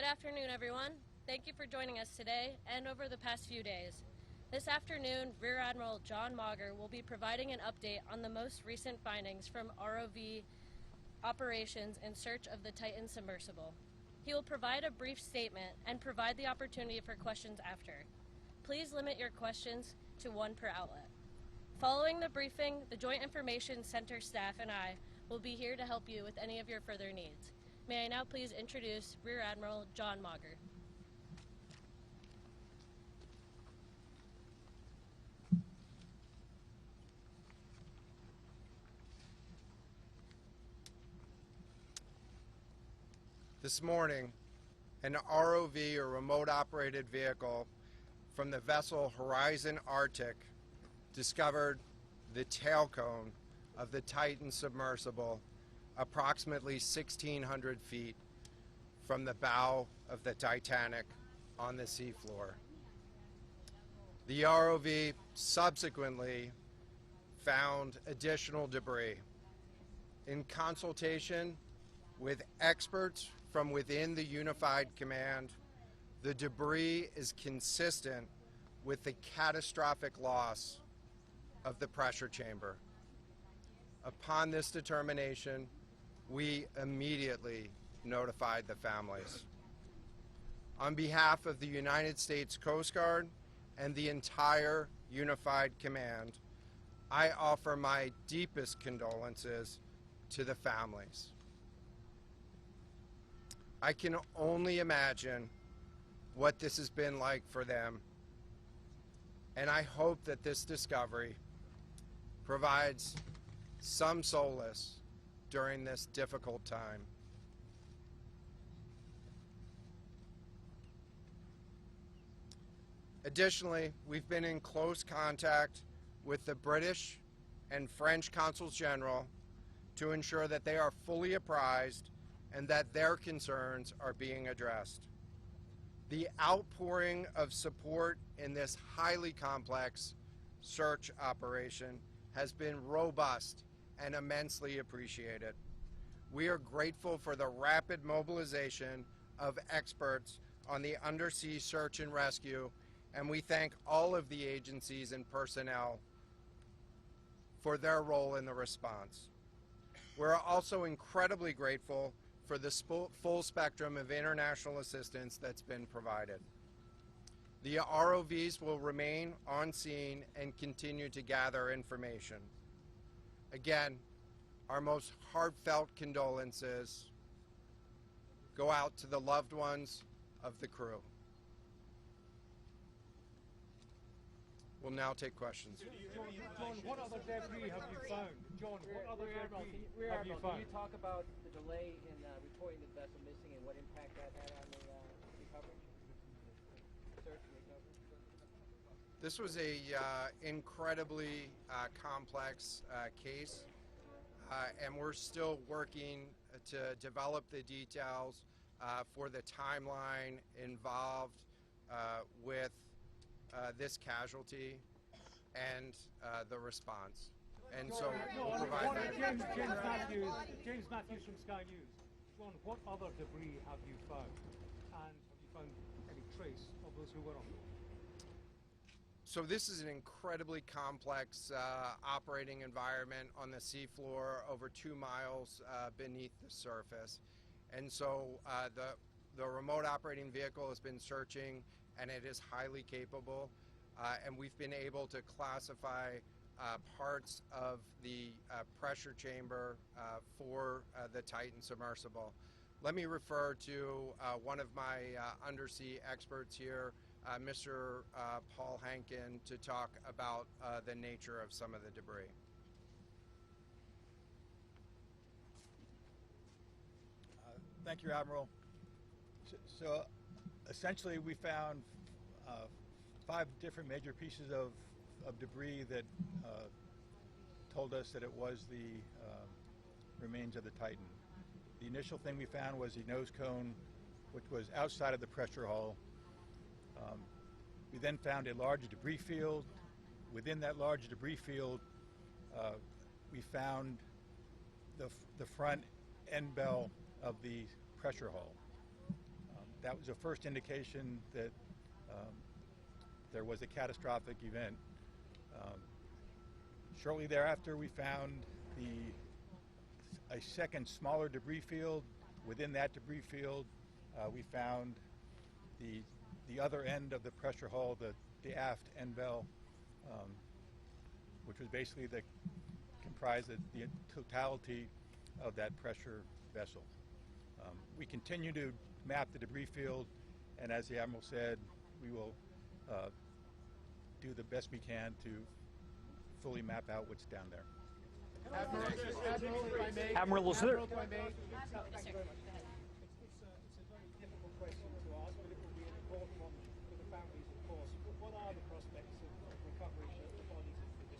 afternoon, everyone. Thank you for joining us today and over the past few days. This afternoon, Rear Admiral John Mauger will be providing an update on the most recent findings from ROV operations in search of the Titan submersible. He will provide a brief statement and provide the opportunity for questions after. Please limit your questions to one per outlet. Following the briefing, the Joint Information Center staff and I will be here to help you with any of your further needs. May I now please introduce Rear Admiral John Mauger. This morning, an ROV, or remote operated vehicle, from the vessel Horizon Arctic discovered the tail cone of the Titan submersible approximately 1,600 feet from the bow of the Titanic on the seafloor. The ROV subsequently found additional debris. In consultation with experts from within the Unified Command, the debris is consistent with the catastrophic loss of the pressure chamber. Upon this determination, we immediately notified the families. On behalf of the United States Coast Guard and the entire Unified Command, I offer my deepest condolences to the families. I can only imagine what this has been like for them, and I hope that this discovery provides some solace during this difficult time. Additionally, we've been in close contact with the British and French Consuls General to ensure that they are fully apprised and that their concerns are being addressed. The outpouring of support in this highly complex search operation has been robust and immensely appreciated. We are grateful for the rapid mobilization of experts on the undersea search and rescue, and we thank all of the agencies and personnel for their role in the response. We're also incredibly grateful for the full spectrum of international assistance that's been provided. The ROVs will remain on scene and continue to gather information. Again, our most heartfelt condolences go out to the loved ones of the crew. We'll now take questions. John, what other debris have you found? John, what other debris have you found? Can you talk about the delay in reporting the vessel missing and what impact that had on the recovery? Search and recovery? This was a incredibly complex case, and we're still working to develop the details for the timeline involved with this casualty and the response. And so we'll provide that. James Matthews from Sky News. John, what other debris have you found? And have you found any trace of those who were on board? So this is an incredibly complex operating environment on the seafloor, over 2 miles beneath the surface. And so the remote operating vehicle has been searching, and it is highly capable. And we've been able to classify parts of the pressure chamber for the Titan submersible. Let me refer to one of my undersea experts here, Mr. Paul Hankin, to talk about the nature of some of the debris. Thank you, Admiral. So essentially we found 5 different major pieces of debris that told us that it was the remains of the Titan. The initial thing we found was the nose cone, which was outside of the pressure hull. We then found a large debris field. Within that large debris field, we found the front end bell of the pressure hull. that was the first indication that there was a catastrophic event. Shortly thereafter, we found a second smaller debris field. Within that debris field, we found the other end of the pressure hull, the aft end bell, which was basically comprised of the totality of that pressure vessel. We continue to map the debris field, and as the Admiral said, we will do the best we can to fully map out what's down there. Admiral, is there... Thank you very much. It's a very difficult question to ask, but it will be an important one for the families, of course. What are the prospects of recovery of the bodies of the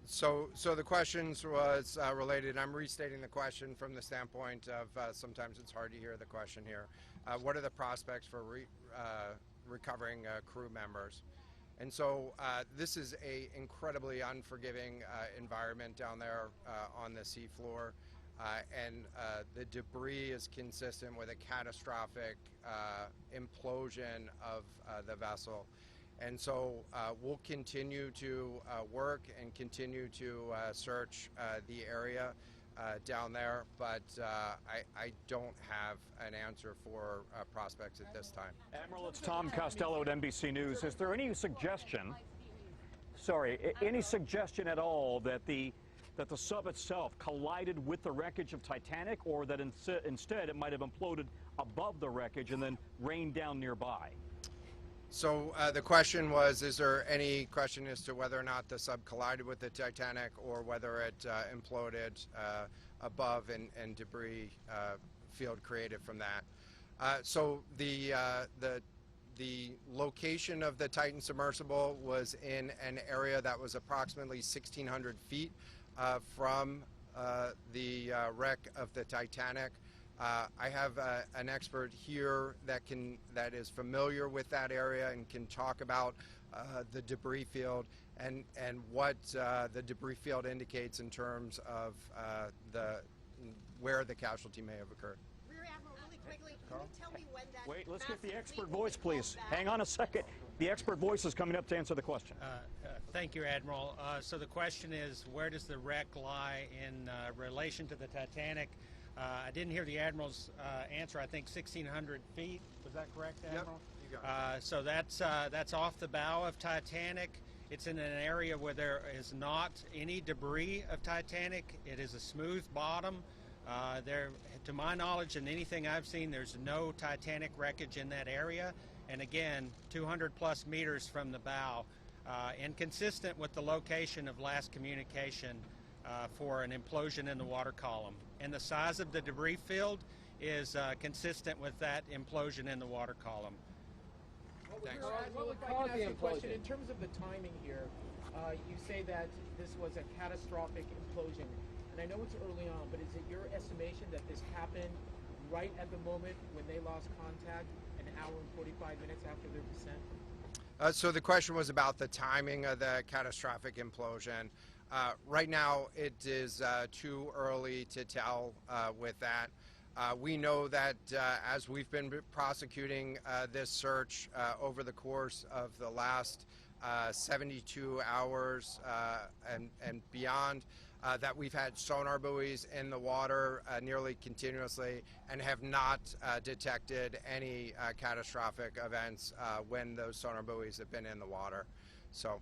missing? So the questions was related. I'm restating the question from the standpoint of sometimes it's hard to hear the question here. What are the prospects for recovering crew members? And so this is a incredibly unforgiving environment down there on the seafloor, and the debris is consistent with a catastrophic implosion of the vessel. And so we'll continue to work and continue to search the area down there, but I don't have an answer for prospects at this time. Admiral, it's Tom Costello at NBC News. Is there any suggestion, any suggestion at all that the sub itself collided with the wreckage of Titanic, or that instead it might have imploded above the wreckage and then rained down nearby? So the question was, is there any question as to whether or not the sub collided with the Titanic or whether it imploded above and debris field created from that? So the location of the Titan submersible was in an area that was approximately 1,600 feet from the wreck of the Titanic. I have an expert here that is familiar with that area and can talk about the debris field and what the debris field indicates in terms of where the casualty may have occurred. Rear Admiral, really quickly, can you tell me when that... Wait, let's get the massive expert leak will voice, be please. called back? Hang on a second. The expert voice is coming up to answer the question. Thank you, Admiral. So the question is, where does the wreck lie in relation to the Titanic? I didn't hear the Admiral's answer. I think 1,600 feet. Was that correct, Admiral? Yep, you got it. So that's off the bow of Titanic. It's in an area where there is not any debris of Titanic. It is a smooth bottom. To my knowledge and anything I've seen, there's no Titanic wreckage in that area. And again, 200 plus meters from the bow, and consistent with the location of last communication for an implosion in the water column. And the size of the debris field is consistent with that implosion in the water column. Thanks. Well, if I can ask you a question, in terms of the timing here, you say that this was a catastrophic implosion, and I know it's early on, but is it your estimation that this happened right at the moment when they lost contact, an hour and 45 minutes after their descent? So the question was about the timing of the catastrophic implosion. Right now, it is too early to tell with that. We know that as we've been prosecuting this search over the course of the last 72 hours and beyond, that we've had sonar buoys in the water nearly continuously and have not detected any catastrophic events when those sonar buoys have been in the water. So.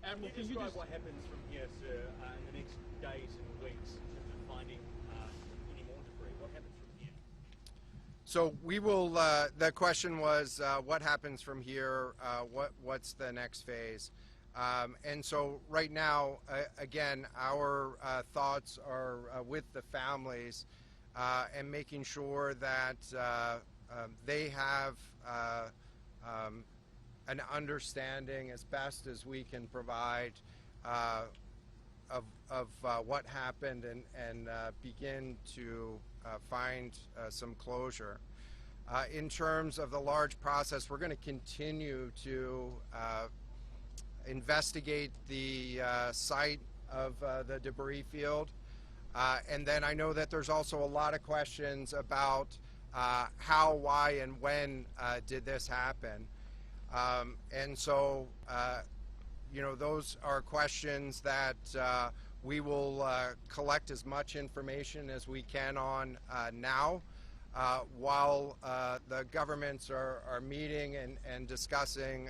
Admiral, can you describe what happens from here, sir, in the next days and weeks in terms of finding any more debris? What happens from here? So we will, the question was what happens from here, what's the next phase? And so right now, again, our thoughts are with the families and making sure that they have an understanding as best as we can provide of what happened and begin to find some closure. In terms of the large process, we're going to continue to investigate the site of the debris field. And then I know that there's also a lot of questions about how, why, and when did this happen. And so, those are questions that we will collect as much information as we can on now, while the governments are meeting and discussing,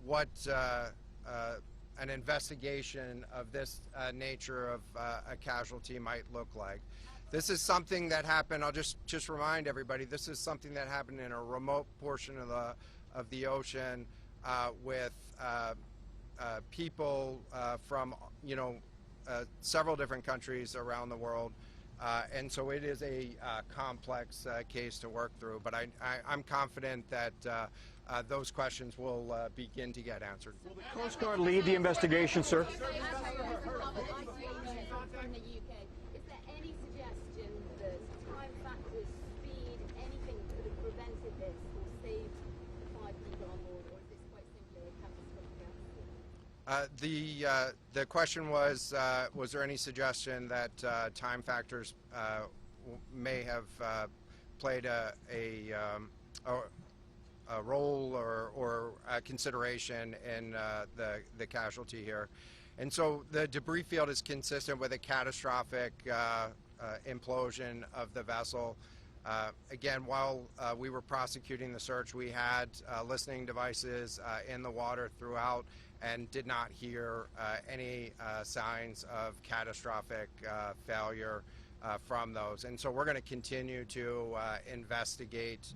what an investigation of this nature of a casualty might look like. This is something that happened. I'll just remind everybody. This is something that happened in a remote portion of the ocean with people from several different countries around the world, and so it is a complex case to work through. But I'm confident that those questions will begin to get answered. Will the Coast Guard lead the investigation, sir? From the UK, is there any suggestion that time factors, speed, anything could have prevented this or saved the 5 people on board, or is this quite simply a catastrophic accident? The question was there any suggestion that time factors may have played a role or a consideration in the casualty here? And so the debris field is consistent with a catastrophic implosion of the vessel. Again, while we were prosecuting the search, we had listening devices in the water throughout and did not hear any signs of catastrophic failure from those. And so we're going to continue to investigate,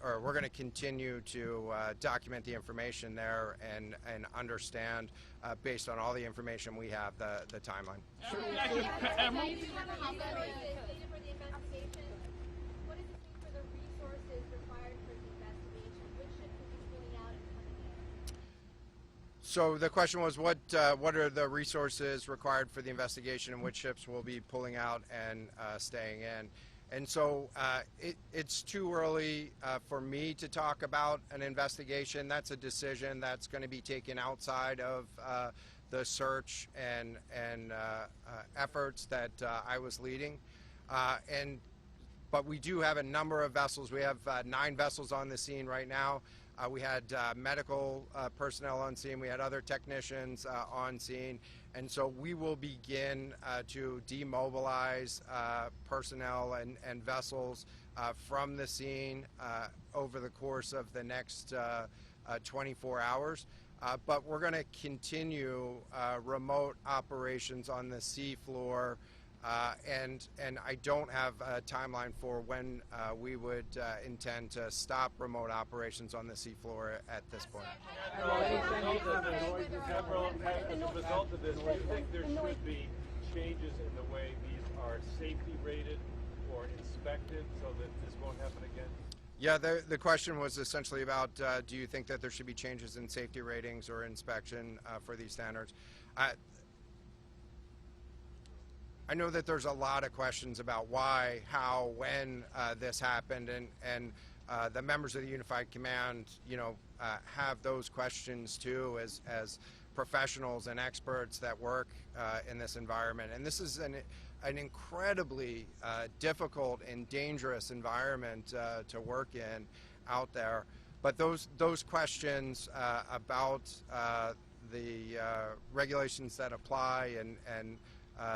or we're going to continue to document the information there and understand, based on all the information we have, the timeline. What does this mean for the resources required for the investigation? Which ships will be pulling out and coming in? So the question was, what are the resources required for the investigation, and which ships will be pulling out and staying in? And so it's too early for me to talk about an investigation. That's a decision that's going to be taken outside of the search and efforts that I was leading. But we do have a number of vessels. We have 9 vessels on the scene right now. We had medical personnel on scene. We had other technicians on scene. And so we will begin to demobilize personnel and vessels from the scene over the course of the next 24 hours. But we're going to continue remote operations on the sea floor. And I don't have a timeline for when we would intend to stop remote operations on the seafloor at this point. Admiral, as a result of this, do you think there should be changes in the way these are safety rated or inspected so that this won't happen again? Yeah, the question was essentially about do you think that there should be changes in safety ratings or inspection for these standards? I know that there's a lot of questions about why, how, when this happened, and the members of the Unified Command, have those questions too, as professionals and experts that work in this environment. And this is an incredibly difficult and dangerous environment to work in out there. But those questions about the regulations that apply and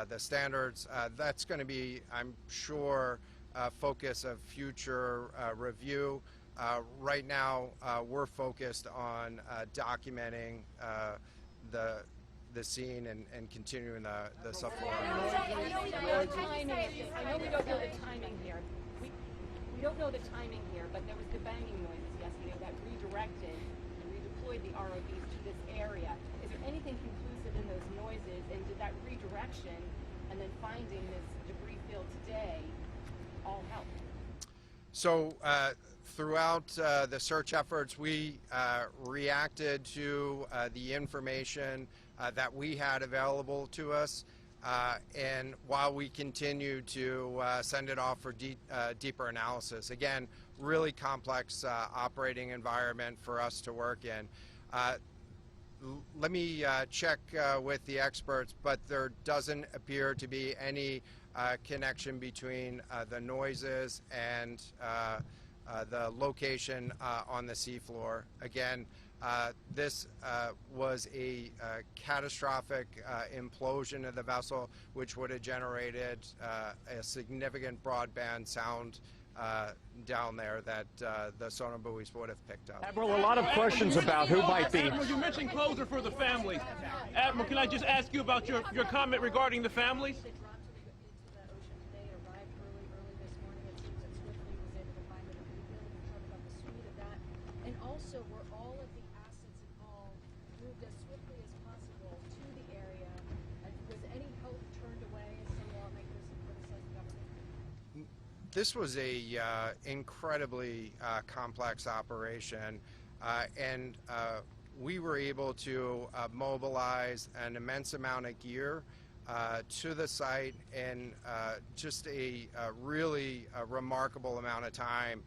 the standards, that's going to be, I'm sure, focus of future review. Right now, we're focused on documenting the scene and continuing the subfloor. I know we don't know the timing here. We don't know the timing here, but there was the banging noises yesterday that redirected and redeployed the ROVs to this area. Is there anything conclusive in those noises, and did that redirection and then finding this debris field today all help? So throughout the search efforts, we reacted to the information that we had available to us, and while we continue to send it off for deeper analysis. Again, really complex operating environment for us to work in. Let me check with the experts, but there doesn't appear to be any connection between the noises and the location on the seafloor. Again, this was a catastrophic implosion of the vessel, which would have generated a significant broadband sound down there that the sonar buoys would have picked up. Admiral, a lot of questions about who might be. Admiral, you mentioned closure for the families. Admiral, can I just ask you about your comment regarding the families? And also, were all of the assets involved moved as swiftly as possible to the area? Was any help turned away, as some lawmakers have criticized the government? This was a incredibly complex operation, and we were able to mobilize an immense amount of gear to the site in just a really remarkable amount of time,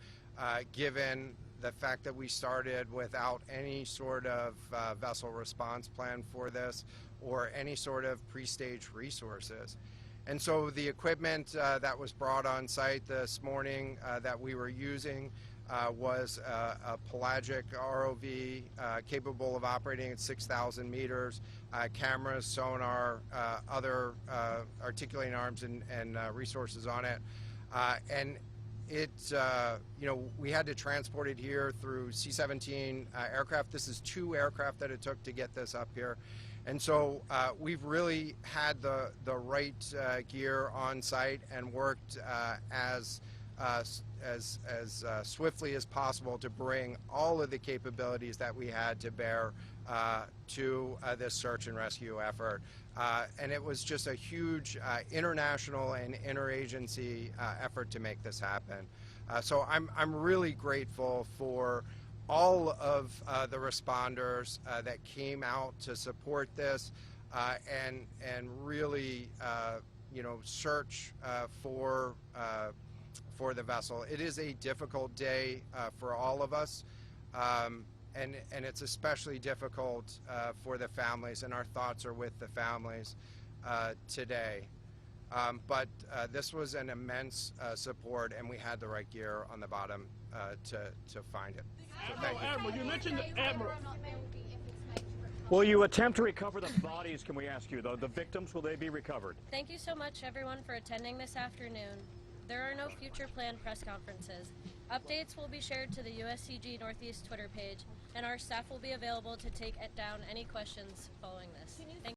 given the fact that we started without any sort of vessel response plan for this or any sort of pre-stage resources. And so the equipment that was brought on site this morning that we were using was a pelagic ROV capable of operating at 6,000 meters, cameras, sonar, other articulating arms and resources on it. And it, we had to transport it here through C-17 aircraft. This is 2 aircraft that it took to get this up here. And so we've really had the right gear on site and worked as swiftly as possible to bring all of the capabilities that we had to bear to this search and rescue effort. And it was just a huge international and interagency effort to make this happen. So I'm really grateful for all of the responders that came out to support this and really search for the vessel. It is a difficult day for all of us, and it's especially difficult for the families, and our thoughts are with the families today. But this was an immense support, and we had the right gear on the bottom to find it. So thank you. Admiral, you mentioned the Admiral. Will you attempt to recover the bodies, can we ask you? The victims, will they be recovered? Thank you so much, everyone, for attending this afternoon. There are no future planned press conferences. Updates will be shared to the USCG Northeast Twitter page, and our staff will be available to take down any questions following this. Thank you.